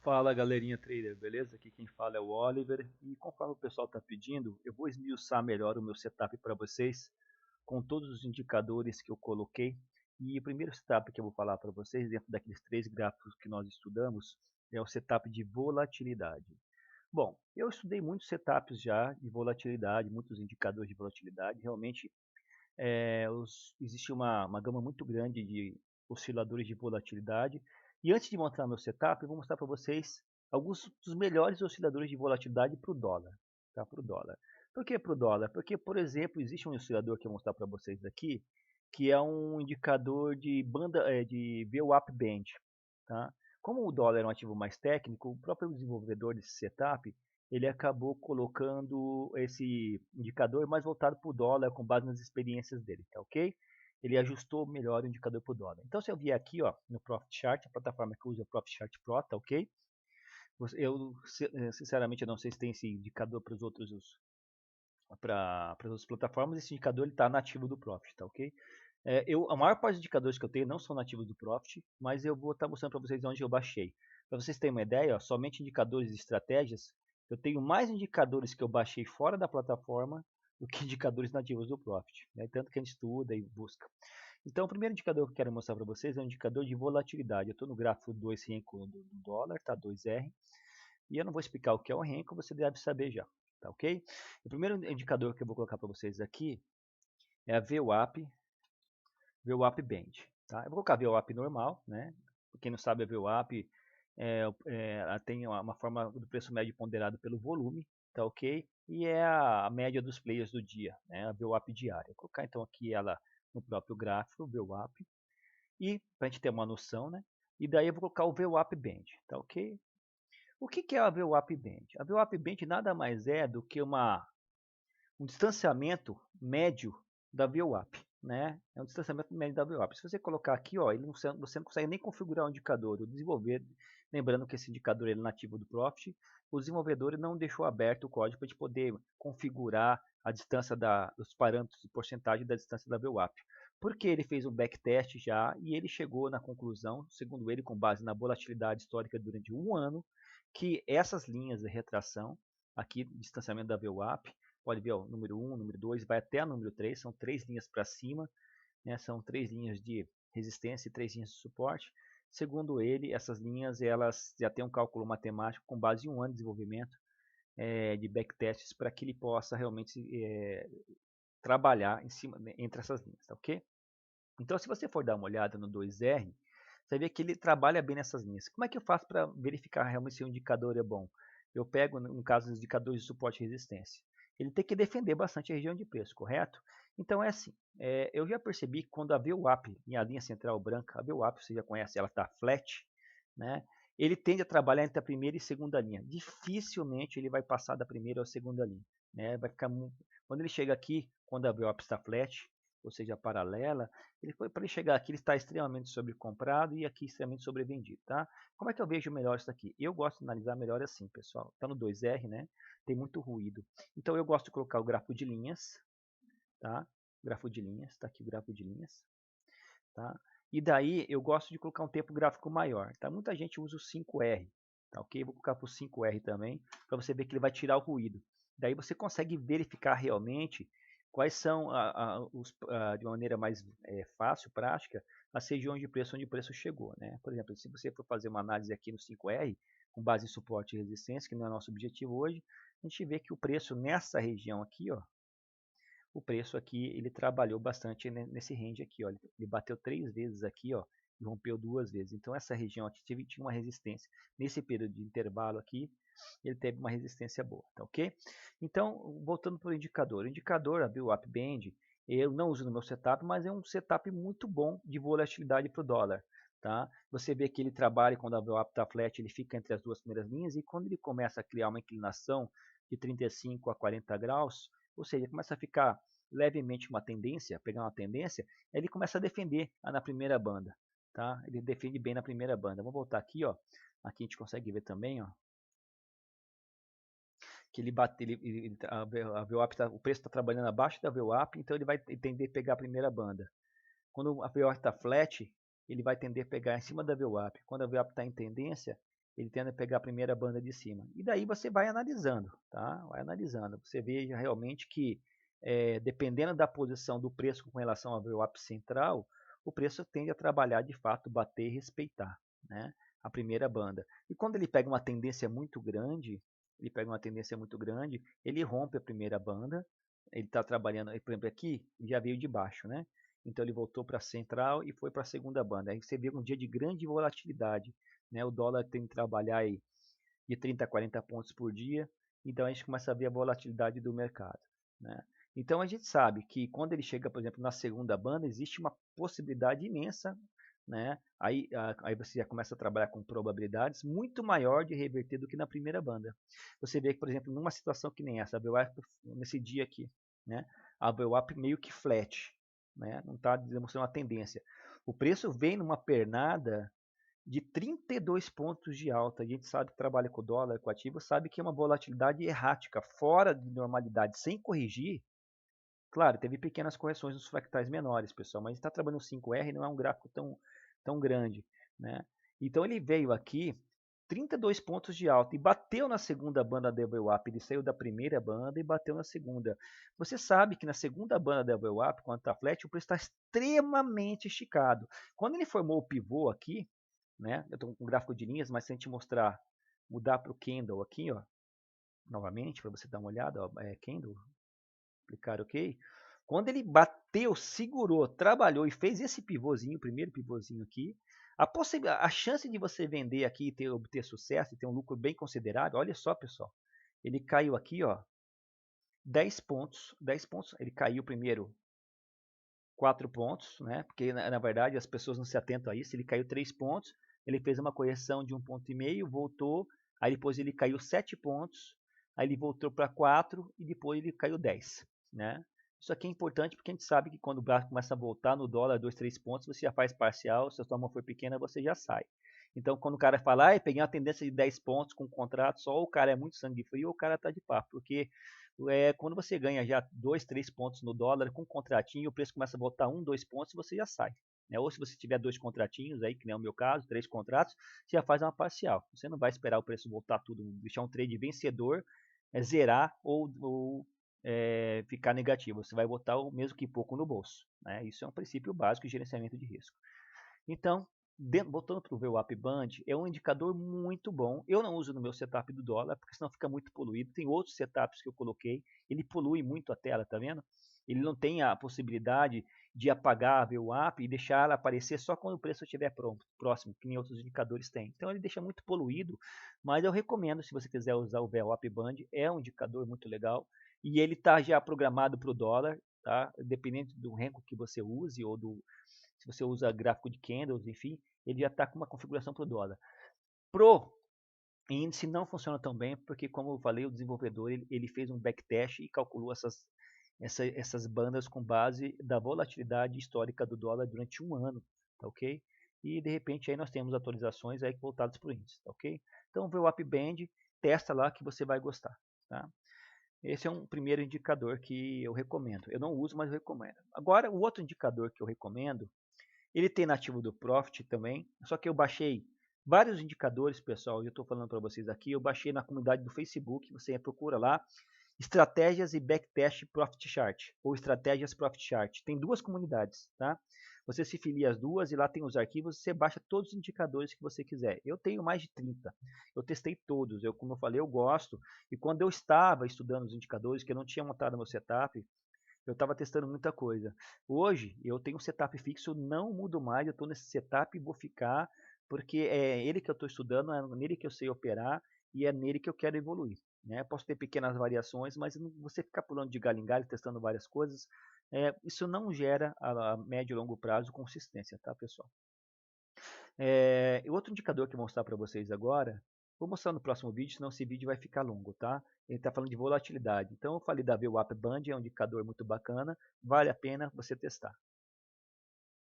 Fala galerinha trader, beleza? Aqui quem fala é o Oliver e conforme o pessoal está pedindo, eu vou esmiuçar melhor o meu setup para vocês com todos os indicadores que eu coloquei. E o primeiro setup que eu vou falar para vocês, dentro daqueles três gráficos que nós estudamos, é o setup de volatilidade. Bom, eu estudei muitos setups já de volatilidade, muitos indicadores de volatilidade. Realmente existe uma gama muito grande de osciladores de volatilidade. E antes de mostrar meu setup, eu vou mostrar para vocês alguns dos melhores osciladores de volatilidade para o dólar. Tá? Para o dólar. Por que para o dólar? Porque, por exemplo, existe um oscilador que eu vou mostrar para vocês aqui, que é um indicador de banda de VWAP Band. Tá? Como o dólar é um ativo mais técnico, o próprio desenvolvedor desse setup ele acabou colocando esse indicador mais voltado para o dólar com base nas experiências dele, tá ok? Ele ajustou melhor o indicador para o dólar. Então, se eu vier aqui ó, no Profit Chart, a plataforma que usa o Profit Chart Pro, tá ok? Eu, sinceramente, eu não sei se tem esse indicador para os outros para as outras plataformas, esse indicador está nativo do Profit, tá ok? A maior parte dos indicadores que eu tenho não são nativos do Profit, mas eu vou estar mostrando para vocês onde eu baixei. Para vocês terem uma ideia, ó, somente indicadores e estratégias, eu tenho mais indicadores que eu baixei fora da plataforma do que indicadores nativos do Profit, né? Tanto que a gente estuda e busca. Então, o primeiro indicador que eu quero mostrar para vocês é um indicador de volatilidade. Eu estou no gráfico 2 Renko do dólar, tá? 2R. E eu não vou explicar o que é o Renko, você deve saber já, tá ok? O primeiro indicador que eu vou colocar para vocês aqui é a VWAP, VWAP Band. Tá? Eu vou colocar VWAP normal, né? Pra quem não sabe, a VWAP ela tem uma forma do preço médio ponderado pelo volume, tá ok? E é a média dos players do dia, né? A VWAP diária. Vou colocar então aqui ela no próprio gráfico, VWAP, e para a gente ter uma noção, né? E daí eu vou colocar o VWAP Band, tá ok? O que é a VWAP Band? A VWAP Band nada mais é do que um distanciamento médio da VWAP, né? É um distanciamento médio da VWAP. Se você colocar aqui, ó, você não consegue nem configurar o indicador. O desenvolvedor, lembrando que esse indicador é nativo do Profit, o desenvolvedor não deixou aberto o código para a gente poder configurar a distância dos parâmetros de porcentagem da distância da VWAP. Porque ele fez um backtest já e ele chegou na conclusão, segundo ele, com base na volatilidade histórica durante um ano, que essas linhas de retração, aqui, distanciamento da VWAP, pode ver o número 1, número 2, vai até o número 3, são três linhas para cima, né? São três linhas de resistência e três linhas de suporte. Segundo ele, essas linhas elas já têm um cálculo matemático com base em um ano de desenvolvimento de backtests para que ele possa realmente trabalhar em cima, entre essas linhas, tá ok? Então, se você for dar uma olhada no 2R, você vê que ele trabalha bem nessas linhas. Como é que eu faço para verificar realmente se o indicador é bom? Eu pego, no caso, os indicadores de suporte e resistência. Ele tem que defender bastante a região de preço, correto? Então é assim, eu já percebi que quando a VWAP, minha linha central branca, a VWAP você já conhece, ela está flat, né? Ele tende a trabalhar entre a primeira e segunda linha. Dificilmente ele vai passar da primeira ou segunda linha, né? Quando ele chega aqui, quando a VWAP está flat, ou seja, paralela, para ele chegar aqui, ele está extremamente sobrecomprado e aqui extremamente sobrevendido, tá? Como é que eu vejo melhor isso aqui? Eu gosto de analisar melhor assim, pessoal. Está no 2R, né? Tem muito ruído. Então eu gosto de colocar o gráfico de linhas, tá? Gráfico de linhas, está aqui o gráfico de linhas, tá? E daí eu gosto de colocar um tempo gráfico maior, tá? Muita gente usa o 5R, tá ok? Vou colocar para o 5R também, para você ver que ele vai tirar o ruído. Daí você consegue verificar realmente quais são, de uma maneira mais fácil, prática, as regiões de preço onde o preço chegou, né? Por exemplo, se você for fazer uma análise aqui no 5R, com base em suporte e resistência, que não é nosso objetivo hoje, a gente vê que o preço nessa região aqui, ó, o preço aqui ele trabalhou bastante nesse range aqui, ó. Ele bateu três vezes aqui, ó, e rompeu duas vezes. Então essa região aqui tinha uma resistência. Nesse período de intervalo aqui, ele teve uma resistência boa, tá ok? Então, voltando para o indicador, a VWAP Band, eu não uso no meu setup, mas é um setup muito bom de volatilidade para o dólar. Tá? Você vê que ele trabalha quando a VWAP está flat, ele fica entre as duas primeiras linhas, e quando ele começa a criar uma inclinação de 35 a 40 graus, ou seja, começa a ficar levemente uma tendência, pegar uma tendência, ele começa a defender na primeira banda, tá? Ele defende bem na primeira banda. Vamos voltar aqui, ó. Aqui a gente consegue ver também, ó, que ele bate, a VWAP o preço está trabalhando abaixo da VWAP, então ele vai tender a pegar a primeira banda. Quando a VWAP está flat, ele vai tender a pegar em cima da VWAP. Quando a VWAP está em tendência, ele tende a pegar a primeira banda de cima. E daí você vai analisando, tá? Vai analisando. Você veja realmente que, dependendo da posição do preço com relação ao VWAP central, o preço tende a trabalhar de fato, bater e respeitar, né, a primeira banda. E quando ele pega uma tendência muito grande, ele rompe a primeira banda, ele está trabalhando, por exemplo, aqui já veio de baixo, né? Então ele voltou para a central e foi para a segunda banda. Aí você vê um dia de grande volatilidade, né? O dólar tem que trabalhar aí de 30 a 40 pontos por dia, então a gente começa a ver a volatilidade do mercado, né? Então a gente sabe que quando ele chega, por exemplo, na segunda banda, existe uma possibilidade imensa, né? Aí você já começa a trabalhar com probabilidades muito maior de reverter do que na primeira banda. Você vê que, por exemplo, numa situação que nem essa, a VWAP nesse dia aqui, né? A VWAP meio que flat, né? Não está demonstrando uma tendência. O preço vem numa pernada de 32 pontos de alta. A gente sabe que trabalha com dólar, com ativo, sabe que é uma volatilidade errática, fora de normalidade, sem corrigir. Claro, teve pequenas correções nos fractais menores, pessoal, mas a gente está trabalhando 5R, não é um gráfico tão grande, né? Então ele veio aqui 32 pontos de alta e bateu na segunda banda da VWAP. Ele saiu da primeira banda e bateu na segunda. Você sabe que na segunda banda da VWAP, quando está flat, o preço está extremamente esticado. Quando ele formou o pivô aqui, né? Eu estou com um gráfico de linhas, mas se a gente mudar para o candle aqui, ó, novamente, para você dar uma olhada, ó, candle, clicar OK. Quando ele bateu, segurou, trabalhou e fez esse pivôzinho, o primeiro pivôzinho aqui, a chance de você vender aqui e obter sucesso e ter um lucro bem considerável, olha só, pessoal, ele caiu aqui, ó, 10 pontos, ele caiu primeiro 4 pontos, né? Porque na verdade as pessoas não se atentam a isso. Ele caiu 3 pontos, ele fez uma correção de 1,5 ponto, voltou, aí depois ele caiu 7 pontos, aí ele voltou para 4 e depois ele caiu 10, né? Isso aqui é importante porque a gente sabe que quando o gráfico começa a voltar no dólar 2, 3 pontos, você já faz parcial, se a sua mão for pequena, você já sai. Então, quando o cara fala, peguei uma tendência de 10 pontos com um contrato, só o cara é muito sangue frio ou o cara tá de papo, porque quando você ganha já 2, 3 pontos no dólar com um contratinho, o preço começa a voltar 1, 2 pontos e você já sai. Né? Ou se você tiver 2 contratinhos, aí, que nem é o meu caso, 3 contratos, você já faz uma parcial. Você não vai esperar o preço voltar tudo, deixar um trade vencedor, zerar ou ficar negativo. Você vai botar o mesmo que pouco no bolso. Né? Isso é um princípio básico de gerenciamento de risco. Então, voltando para o VWAP Band, é um indicador muito bom. Eu não uso no meu setup do dólar, porque senão fica muito poluído. Tem outros setups que eu coloquei, ele polui muito a tela, tá vendo? Ele não tem a possibilidade de apagar a VWAP e deixar ela aparecer só quando o preço estiver próximo, que nem outros indicadores têm. Então ele deixa muito poluído, mas eu recomendo, se você quiser usar o VWAP Band, é um indicador muito legal. E ele está já programado para o dólar, tá? Dependendo do rango que você use ou se você usa gráfico de candles, enfim, ele já está com uma configuração para o dólar. Pro índice não funciona tão bem, porque como eu falei, o desenvolvedor ele fez um backtest e calculou essas bandas com base da volatilidade histórica do dólar durante um ano, tá ok? E de repente aí nós temos atualizações aí voltadas para o índice, tá ok? Então vê o Upband, testa lá que você vai gostar, tá? Esse é um primeiro indicador que eu recomendo. Eu não uso, mas eu recomendo. Agora, o outro indicador que eu recomendo, ele tem nativo do Profit também, só que eu baixei vários indicadores, pessoal, e eu estou falando para vocês aqui, eu baixei na comunidade do Facebook, você procura lá, Estratégias e Backtest Profit Chart, ou Estratégias Profit Chart. Tem duas comunidades, tá? Você se filia as duas e lá tem os arquivos, você baixa todos os indicadores que você quiser. Eu tenho mais de 30, eu testei todos, como eu falei, eu gosto, e quando eu estava estudando os indicadores, que eu não tinha montado no meu setup, eu estava testando muita coisa. Hoje, eu tenho um setup fixo, não mudo mais, eu estou nesse setup e vou ficar, porque é ele que eu estou estudando, é nele que eu sei operar e é nele que eu quero evoluir. Né? Posso ter pequenas variações, mas você ficar pulando de galho em galho, testando várias coisas, isso não gera a médio e longo prazo consistência, tá, pessoal? Outro indicador que eu vou mostrar para vocês agora, vou mostrar no próximo vídeo, senão esse vídeo vai ficar longo, tá? Ele está falando de volatilidade. Então, eu falei da VWAP Band, é um indicador muito bacana, vale a pena você testar.